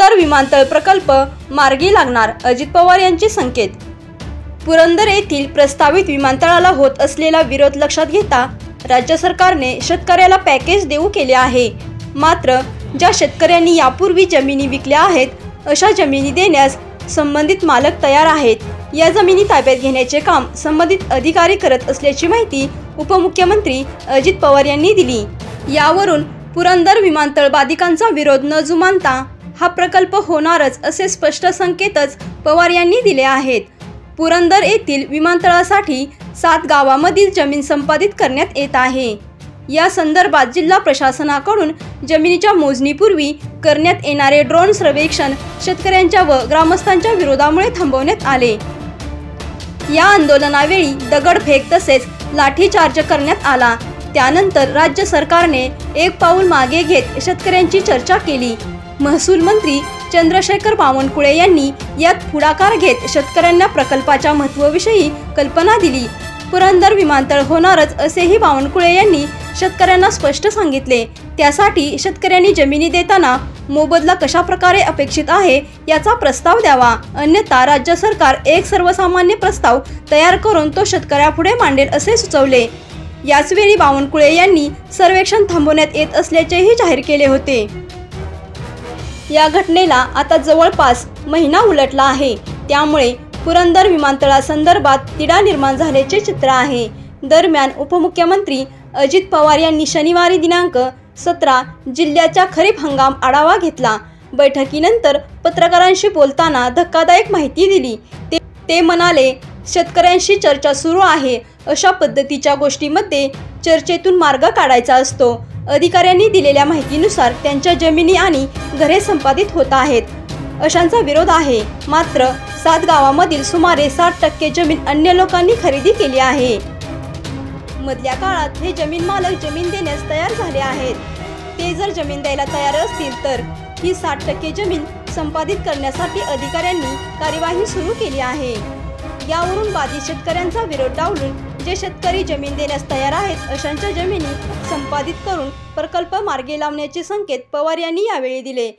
पुरंदर विमानतळ प्रकल्प मार्गी लागणार, अजित पवार यांचे संकेत। पुरंदर येथील प्रस्तावित विमानतळाला होत असलेला विरोध लक्षात घेता राज्य सरकारने शेतकऱ्याला पॅकेज देऊ केले आहे। मात्र ज्या शेतकऱ्यांनी यापूर्वी जमिनी विकल्या आहेत अशा जमिनी देण्यास संबंधित मालक तयार आहेत। या जमिनी ताब्यात घेण्याचे काम संबंधित अधिकारी करत असल्याची माहिती उपमुख्यमंत्री अजित पवार यांनी दिली। यावरून पुरंदर विमानतळ बाधिकांचा विरोध न जुमानता हा प्रकल्प होणारच असे स्पष्ट संकेतच पवार यांनी दिले आहेत। पुरंदर येथील विमानतळासाठी 7 गावांमधील जमीन संपादित करण्यात येत आहे। या संदर्भात जिल्हा प्रशासनाकडून जमिनीच्या मोजणीपूर्वी करण्यात येणारे ड्रोन सर्वेक्षण शेतकऱ्यांच्या व ग्रामस्थांच्या विरोधामुळे थांबवण्यात आले। या आंदोलनावेळी दगडफेक तसेच लाठीचार्ज करण्यात आला। त्यानंतर राज्य सरकारने एक पाऊल मागे घेत शेतकऱ्यांची चर्चा केली। महसूल मंत्री चंद्रशेखर बावनकुळे यांनी यात पुढाकार घेत शेतकऱ्यांना प्रकल्पाच्या महत्त्वाविषयी कल्पना दिली। पुरंदर विमानतळ होणारच असेही बावनकुळे यांनी शेतकऱ्यांना स्पष्ट सांगितले। त्यासाठी शेतकऱ्यांनी जमिनी देताना मोबदला कशा प्रकारे अपेक्षित आहे याचा प्रस्ताव द्यावा, अन्यथा राज्य सरकार एक सर्वसामान्य प्रस्ताव तयार करून तो शेतकऱ्यापुढे मांडेल असे सुचवले। याचवेळी बावनकुळे यांनी सर्वेक्षण थांबवण्यात येत असल्याचेही जाहीर केले होते। या घटनेला आता जवळपास महिना उलटला आहे, त्यामुळे पुरंदर विमानतळासंदर्भात तिढा निर्माण झाल्याचे चित्र आहे। दरम्यान उपमुख्यमंत्री अजित पवार यांनी शनिवारी दिनांक 17 जिल्ह्याच्या खरीप हंगाम आढावा घेतला। बैठकीनंतर पत्रकारांशी बोलताना धक्कादायक माहिती दिली। ते म्हणाले, शेतकऱ्यांशी चर्चा सुरू आहे। अशा पद्धतीच्या गोष्टींमध्ये चर्चेतून मार्ग काढायचा असतो। अधिकाऱ्यांनी दिलेल्या माहितीनुसार त्यांच्या जमिनी आणि घरे संपादित होत आहेत अशांचा विरोध आहे। मात्र 7 गावांमधील सुमारे 60% जमीन अन्य लोकांनी खरेदी केली आहे। मधल्या काळात हे जमीन मालक जमीन देण्यास तयार झाले आहेत। ते जर जमीन द्यायला तयार असतील तर ही 60% जमीन संपादित करण्यासाठी अधिकाऱ्यांनी कार्यवाही सुरू केली आहे। यावरून बाधित शेतकऱ्यांचा विरोध डावलून जे शेतकरी जमीन देण्यास तयार आहेत अशांच्या जमिनी संपादित करून प्रकल्प मार्गी लावण्याचे संकेत पवार यांनी यावेळी दिले।